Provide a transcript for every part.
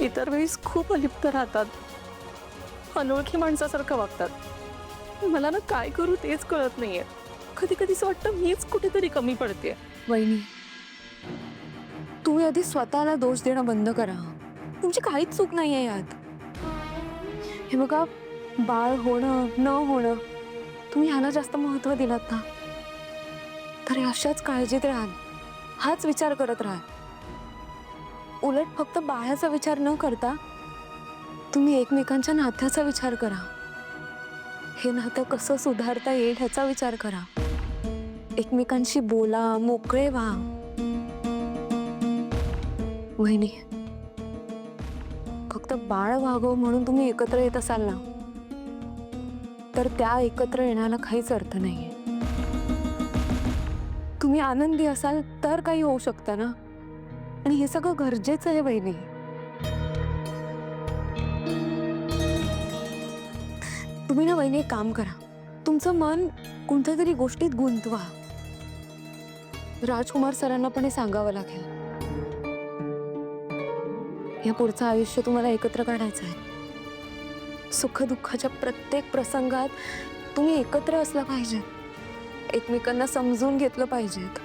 इतर वेळेस खूप अलिप्त राहतात, अनोळखी माणसासारखं वागतात. मला ना काय करू तेच कळत नाहीये. कधी कधी असं वाटतं मीच कुठेतरी कमी पडते. वहिनी, तुम्ही आधी स्वतःला दोष देणं बंद करा. तुमची काहीच चूक नाहीये यात. हे बघा, बाळ होणं न होणं, तुम्ही ह्याला जास्त महत्व दिलात ना, तर हे अशाच काळजीत राहाल, हाच विचार करत राहा. उलट फक्त बाळाचा विचार न करता तुम्ही एकमेकांच्या नात्याचा विचार करा. हे नातं कसं सुधारता येईल ह्याचा विचार करा. एकमेकांशी बोला, मोकळे व्हा. वहिनी, फक्त बाळ व्हावं म्हणून तुम्ही एकत्र येत असाल ना, तर त्या एकत्र येण्याला काहीच अर्थ नाहीये. तुम्ही आनंदी असाल तर काही होऊ शकतं ना, आणि हे सगळं गरजेचं आहे वहिनी. तुम्ही ना वहिनी एक काम करा, तुमचं मन कोणत्या तरी गोष्टीत गुंतवा. राजकुमार सरांना पण हे सांगावं लागेल. या पुढचं आयुष्य तुम्हाला एकत्र काढायचं आहे. सुखदुःखाच्या प्रत्येक प्रसंगात तुम्ही एकत्र असला पाहिजे, एकमेकांना समजून घेतलं पाहिजेत.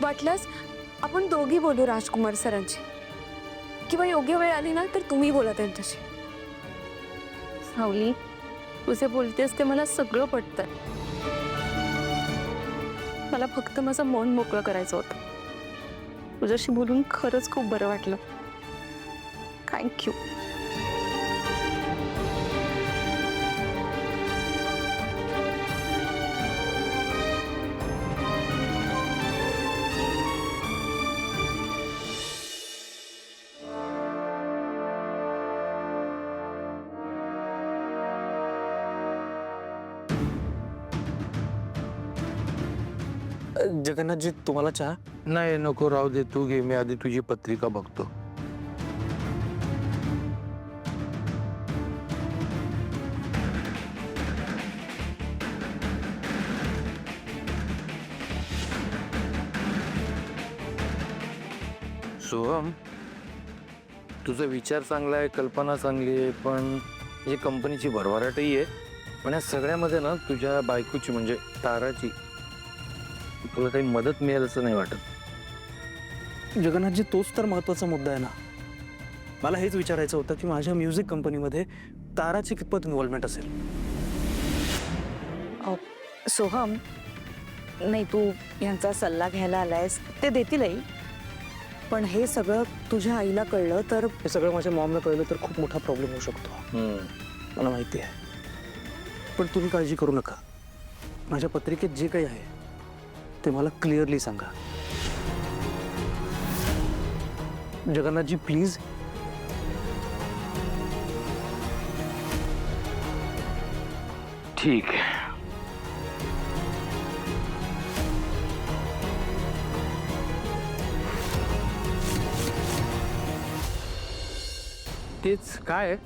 वाटल्यास आपण दोघी बोलू राजकुमार सरांची, किंवा योग्य वेळ आली ना तर तुम्ही बोला त्यांच्याशी. सावली, तुझे बोलतेस ते मला सगळं पटतंय. मला फक्त माझं मन मोकळं करायचं होतं. तुझ्याशी बोलून खरंच खूप बरं वाटलं. थँक्यू. जगन्नाथजी, तुम्हाला चहा? नाही नको, राहू दे, तू घे. मी आधी तुझी पत्रिका बघतो. सोहम, तुझा विचार चांगला आहे, कल्पना चांगली आहे, पण ही कंपनीची भरभराटही आहे. पण या सगळ्यामध्ये ना तुझ्या बायकोची म्हणजे ताराची तुला काही मदत मिळेल असं नाही वाटत. जगन्नाथजी, तोच तर महत्त्वाचा मुद्दा आहे ना. मला हेच विचारायचं होतं की माझ्या म्युझिक कंपनीमध्ये ताराची कितपत इन्व्हॉल्वमेंट असेल. सोहम, नाही, तू यांचा सल्ला घ्यायला आलायस, ते देतीलही. पण हे सगळं तुझ्या आईला कळलं तर हे सगळं माझ्या मॉमला कळलं तर खूप मोठा प्रॉब्लेम होऊ शकतो. मला माहिती आहे. पण तुम्ही काळजी करू नका. माझ्या पत्रिकेत जे काही आहे ते मला क्लिअरली सांगा. जगन्नाथजी, प्लीज. ठीक आहे. तेच काय,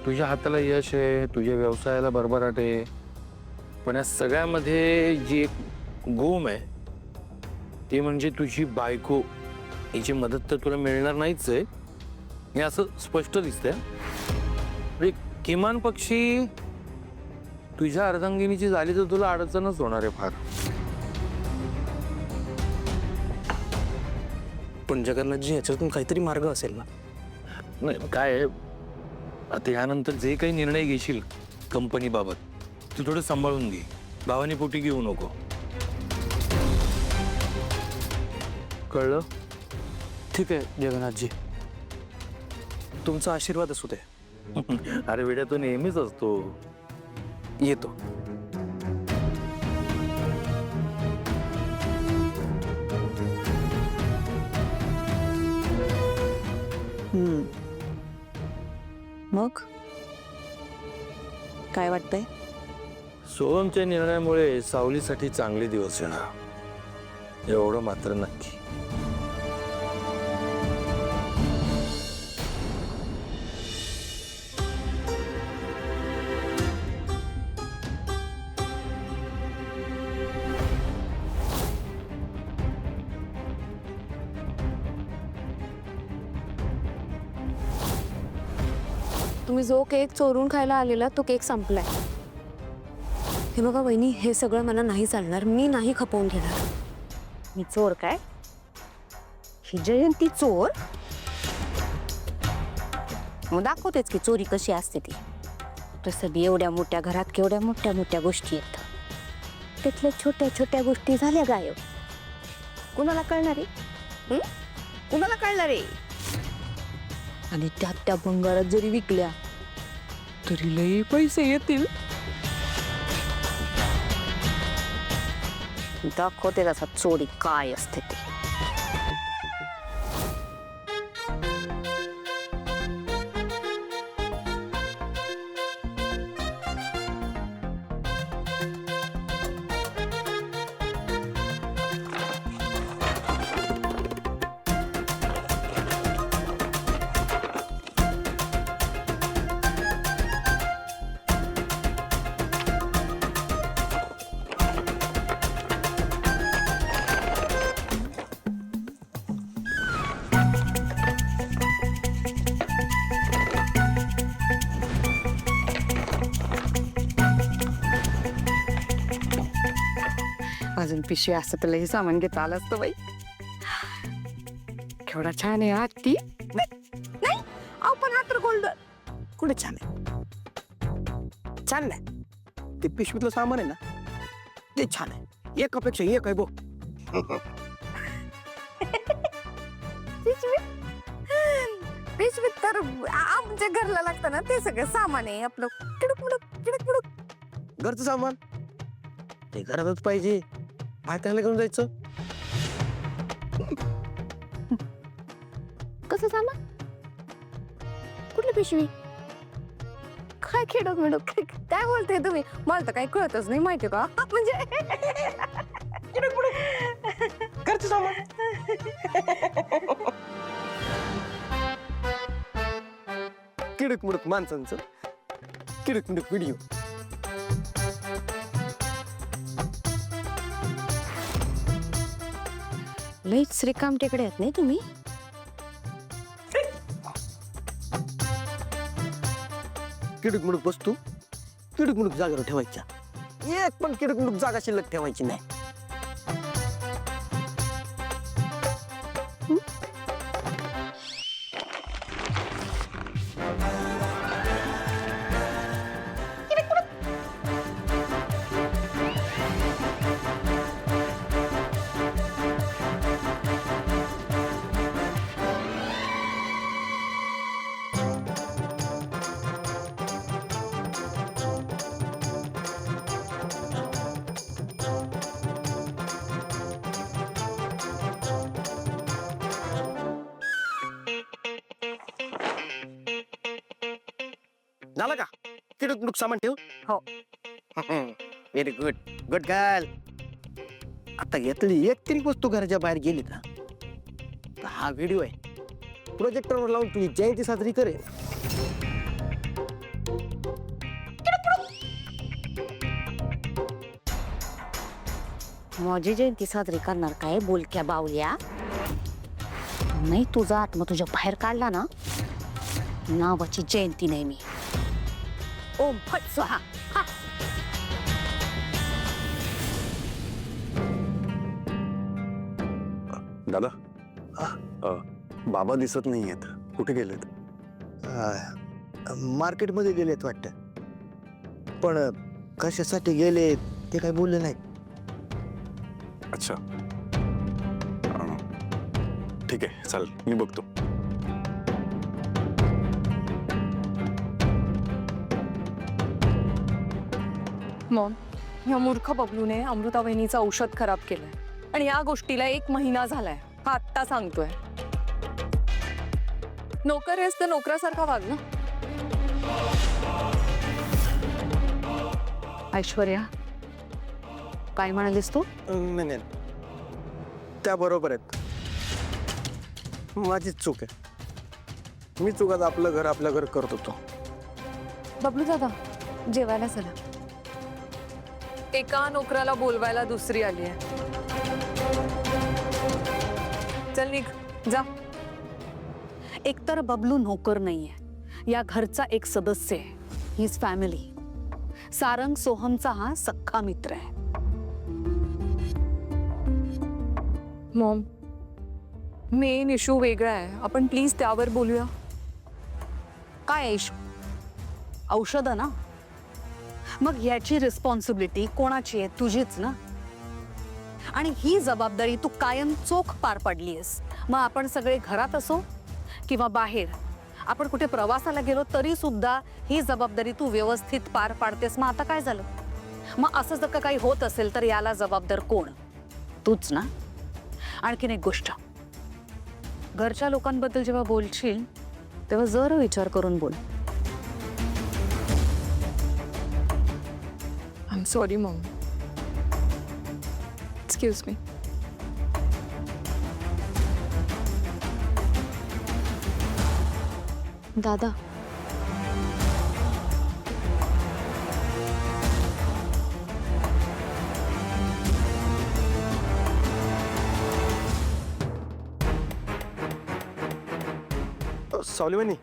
तुझ्या हाताला यश आहे, तुझ्या व्यवसायाला भरभराट आहे, पण या सगळ्यामध्ये जी एक गोम आहे ती म्हणजे तुझी बायको. हिची मदत तर तुला मिळणार नाहीच आहे, हे असं स्पष्ट दिसतंय. म्हणजे किमान पक्षी तुझ्या अर्धांगिनीची झाली तर तुला अडचणच होणार आहे फार. पण जगन्नाथजी, याच्यातून काहीतरी मार्ग असेल ना. नाही काय आहे, आता यानंतर जे काही निर्णय घेशील कंपनीबाबत तू थोडं सांभाळून घे. भावानी पोटी घेऊ नको, कळलं? ठीक आहे जगन्नाथजी, तुमचा आशीर्वाद असू दे. अरे बेटा, तो नेहमीच असतो. येतो. मग काय वाटतंय? सोहमच्या निर्णयामुळे सावलीसाठी चांगले दिवस येणार, एवढं मात्र नक्की. तुम्ही जो केक चोरून खायला आलेला तो केक संपलाय. हे बघा वहिनी, हे सगळं मला नाही चालणार. मी नाही खपवून घेणार. मी चोर काय? ही जयंती चोर? मग दाखवतेच की चोरी कशी असते ती. तसं बी एवढ्या मोठ्या घरात केवढ्या मोठ्या मोठ्या गोष्टी येतात. त्यातल्या छोट्या छोट्या गोष्टी झाल्या गायब. कुणाला कळणार आहे? कुणाला कळणार आहे? आणि त्या भंगारात जरी विकल्या तरी लई पैसे येतील. दाखवते तसा चोरी काय असते ते. अजून पिशवी असतं तर लई सामान घेता आलं असतं बाई. केवढा छान आहे हात ती. नाही आपण हात गोल्ड कुठे छान आहे? छान नाही. ते पिशवीतलं सामान आहे ना, ते छान आहे. एकापेक्षा एक आहे बघ. पिशवीत तर आमच्या घरला लागतं ना, ते सगळं सामान आहे आपलं. किडक मुडक. घरचं सामान ते घरातच पाहिजे. बाहेर त्याला घेऊन जायचं. कसं सामान? कुठली पिशवी? काय खेडक मिडक काय बोलते तुम्ही? मला तर काही कळतच नाही, माहिती का? म्हणजे घरचं सामान. किडक मुडक माणसांचं किडक मुडक व्हिडिओ. लईच श्रीकामटेकडे आहेत नाही तुम्ही. किडक मुडक वस्तू किडक मुडक जागेवर ठेवायच्या. एक पण किडक मुडक जागा शिल्लक ठेवायची नाही. झालं का? किडक मुडक सामान ठेव. हो. Very good. Good girl. आता यातली एक तरी वस्तू घराच्या बाहेर गेली ना, तर हा व्हिडिओ आहे प्रोजेक्टरवर लावून तुझी जयंती साजरी करेल. माझी जयंती साजरी करणार काय बोलक्या बावल्या? नाही तुझा आत्मा तुझ्या बाहेर काढला ना, नावाची जयंती नाही मी. ओम फट स्वाहा. हा. दादा बाबा दिसत नाहीयेत. कुठे गेलेत? मार्केटमध्ये गेलेत वाटतं. पण कशासाठी गेले ते काही बोलले नाही. अच्छा ठीक आहे, चालेल, मी बघतो. मॉम, ह्या मूर्ख बबलूने अमृता वहिनीचं औषध खराब केलंय आणि या गोष्टीला 1 महिना झालाय. हा आत्ता सांगतोय. नोकर आहेस तर नोकरासारखा वाग ना. ऐश्वर्या काय म्हणालीस तू? नाही नाही, त्या बरोबर आहेत. माझीच चूक आहे. मी चुकाच आपलं घर करत होतो. बबलू दादा, जेवायला चला. एका नोकराला बोलवायला दुसरी आली आहे. चल निघ, जा. एकतर बबलू नोकर नाहीये या घरचा एक सदस्य आहे. हीच फॅमिली. सारंग सोहमचा हा सख्खा मित्र आहे. मॉम, मेन इश्यू वेगळा आहे. आपण प्लीज त्यावर बोलूया. काय इशू? औषधं ना. मग याची रिस्पॉन्सिबिलिटी कोणाची आहे? तुझीच ना. आणि ही जबाबदारी तू कायम चोख पार पाडलीयस. मग आपण सगळे घरात असो किंवा बाहेर, आपण कुठे प्रवासाला गेलो तरी सुद्धा ही जबाबदारी तू व्यवस्थित पार पाडतेस. मग आता काय झालं? मग असं जर का काही होत असेल तर याला जबाबदार कोण? तूच ना. आणखीन एक गोष्ट, घरच्या लोकांबद्दल जेव्हा बोलशील तेव्हा जरा विचार करून बोल. I am sorry Maugham. Excuse me. दादा, सावलीवानी,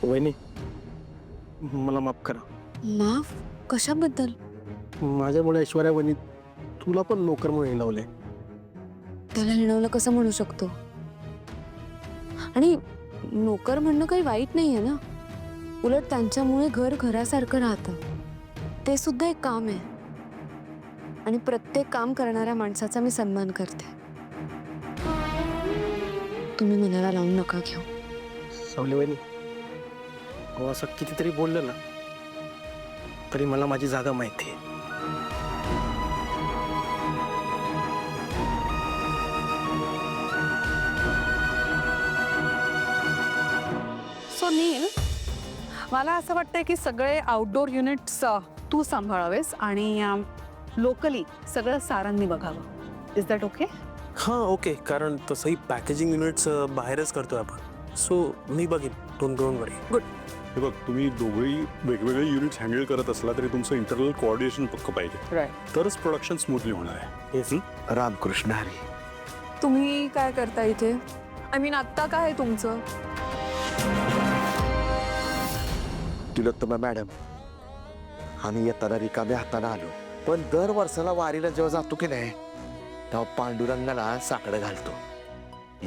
वहिनी मला माफ करा. माफ? कशाबद्दल? माझ्यामुळे ऐश्वर्या वहिनी तुला पण नोकर म्हणून हिणवले. त्याला हिणवलं कसं म्हणू शकतो? आणि नोकर म्हणणं काही वाईट नाहीये ना. उलट त्यांच्यामुळे घर घरासारखं राहतं. ते सुद्धा एक काम आहे. आणि प्रत्येक काम करणाऱ्या माणसाचा मी सन्मान करते. तुम्ही मनाला लावून नका घेऊ. सावलीवानी, अहो असं कितीतरी बोललं ना तरी मला माझी जागा माहिती आहे. सो नील, मला असं वाटतंय की सगळे आउटडोर युनिट्स तू सांभाळावेस आणि लोकली सगळं सारांनी बघावं. Is that okay? हां ओके. कारण तसंही पॅकेजिंग युनिट्स बाहेरच करतोय आपण. सो मी बघीन. Don't worry. गुड. हे बघ, तुम्ही दोघंही वेगवेगळे युनिट्स हँडल करत असला तरी तुमचं इंटरनल कोऑर्डिनेशन पक्क पाहिजे. राईट. तरच प्रोडक्शन स्मूथली होणार आहे. रामकृष्ण हरी. तुम्ही काय करता इथे? आय मीन आत्ता काय आहे तुमचं? तिलोत्तमा मॅडम, आम्ही येताना रिकाम्या हाताने आलो, पण दर वर्षाला वारीला जेव्हा जातो की नाही तेव्हा पांडुरंगाला साकडं घालतो.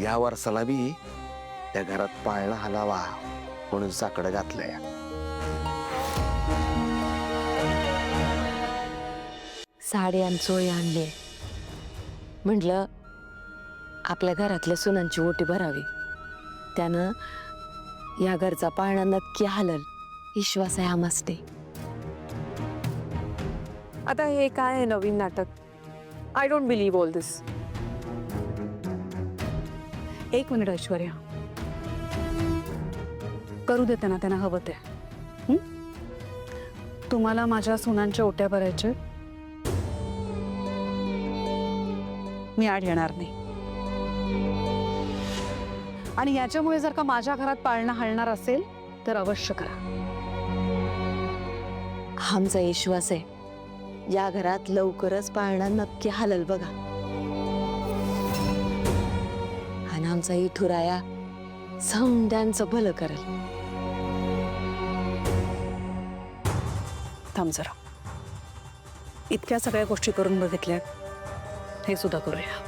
या वर्षाला बी त्या घरात पाळणा हलावा म्हणून साकडं घातलंय. साडी आणि चोळी आणली. म्हटलं आपल्या घरातल्या सुनांची ओटी भरावी. त्यानं या घरचा पाळणा नक्की हलल विश्वास आहे आमस्ते. आता हे काय आहे नवीन नाटक? आय डोंट बिलीव्ह ऑल दिस. एक मिनिट ऐश्वर्या, करू देते ना त्यांना हवं ते. तुम्हाला माझ्या सुनांच्या ओट्या भरायच्या, मी आड येणार नाही. आणि याच्यामुळे जर का माझ्या घरात पाळणा हलणार असेल तर अवश्य करा. आमचा विश्वास आहे या घरात लवकरच पाळणा नक्की हलल बघा. आणि आमचा इथुराया सौंद्यांचं भलं करल. थांब जरा. इतक्या सगळ्या गोष्टी करून बघितल्या, हे सुद्धा करूया.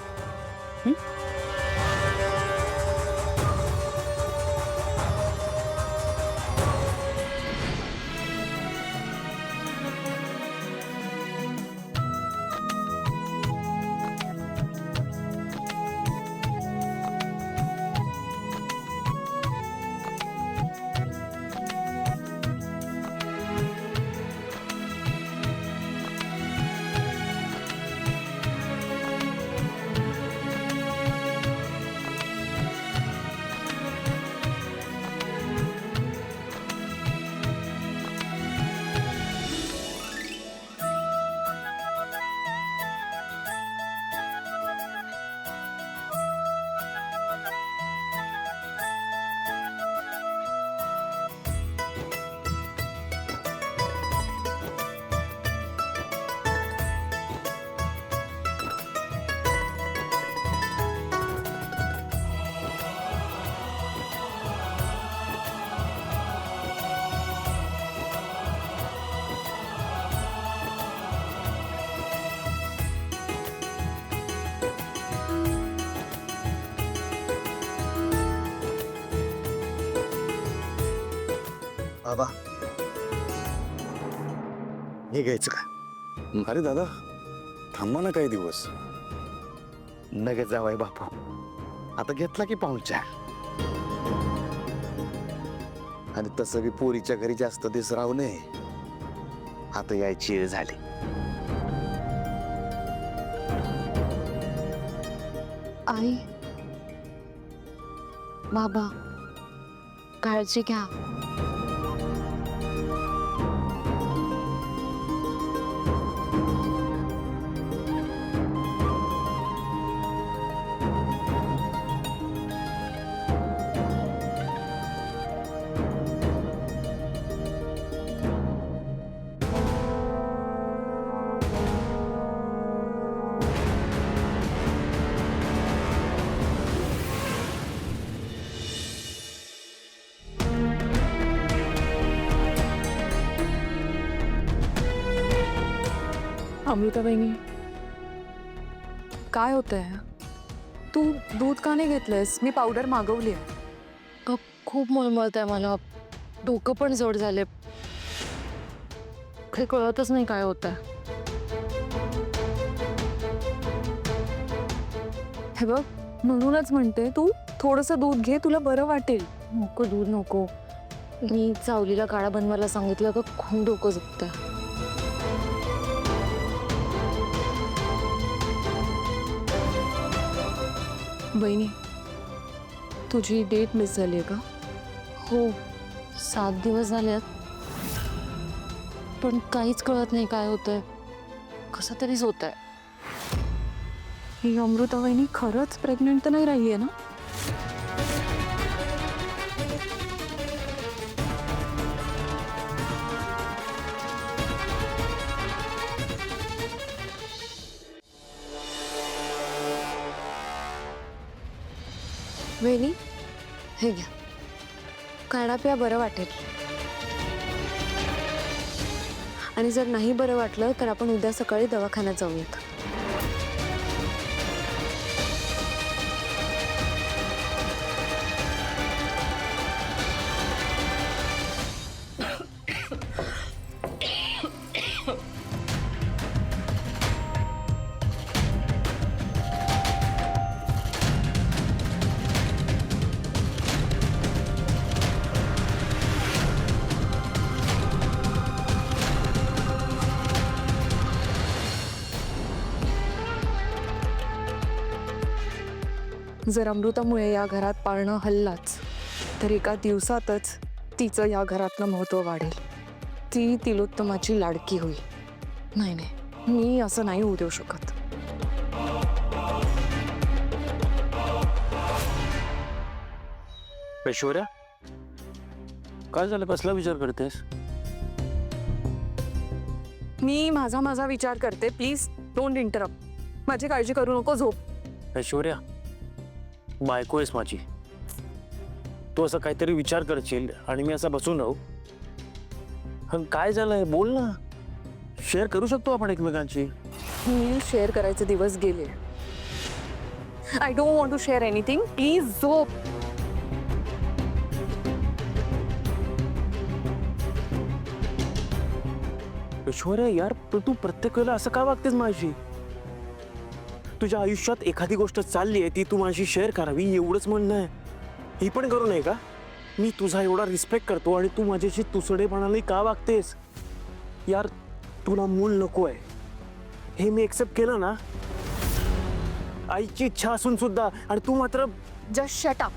बाबा निघायचं का? अरे दादा थांबा ना काही दिवस. नग जावाय बापू, आता घेतला की पाहुणचार. आणि तसं बी पोरीच्या घरी जास्त दिवस राहू नये, आता यायची वेळ झाली. आई, बाबा, काळजी घ्या. अमृता बहिणी, काय होतंय? तू दूध का नाही घेतलंयस? मी पावडर मागवली आहे. खूप मळमळत आहे मला, डोकं पण जड झाले, काही कळतच नाही काय होत आहे. हे बघ, म्हणूनच म्हणते तू थोडंसं दूध घे, तुला बरं वाटेल. नको दूध नको, मी चावलीला काळा बनवायला सांगितलं का खूप डोकं दुखतं. बहिणी, तुझी डेट मिस झाली आहे का? हो, 7 दिवस झालेत, पण काहीच कळत नाही काय होतंय, कसं तरीच होत आहे. ही अमृता वहिनी खरंच प्रेग्नेंट तर नाही राहिली आहे ना? वहिनी, हे घ्या, काढा प्या, बरं वाटेल. आणि जर नाही बरं वाटलं तर आपण उद्या सकाळी दवाखान्यात जाऊयात. जर अमृतामुळे या घरात पाळणं हल्लाच तर एका दिवसातच तिचं या घरातलं महत्त्व वाढेल. ती तिलोत्तमाची लाडकी होईल. नाही नाही, मी असं नाही होऊ देऊ शकत. ऐश्वर्या, काय झालं? कसला विचार करतेस? मी माझा विचार करते. Please don't interrupt. माझी काळजी करू नको. झोप. ऐश्वर्या, बायको आहेस माझी, तू असं काहीतरी विचार करशील आणि मी असा बसून राहू? काय झालंय? बोल ना, शेअर करू शकतो आपण एकमेकांची. मी शेअर करायचे दिवस गेले. I don't want to share anything. Please झोप. ऐश्वर्या यार, तू प्रत्येक वेळेला असं का वागतेस माझी? तुझ्या आयुष्यात एखादी गोष्ट चालली आहे ती तू माझी शेअर करावी एवढंच म्हणणं आहे. ही पण करू नये का? मी तुझा एवढा रिस्पेक्ट करतो आणि तू माझ्याशी तुसडेपणाने का वागतेस? यार, तुला मूल नको आहे हे मी एक्सेप्ट केलं ना, आईची इच्छा असून सुद्धा, आणि तू मात्र जस्ट शट अप.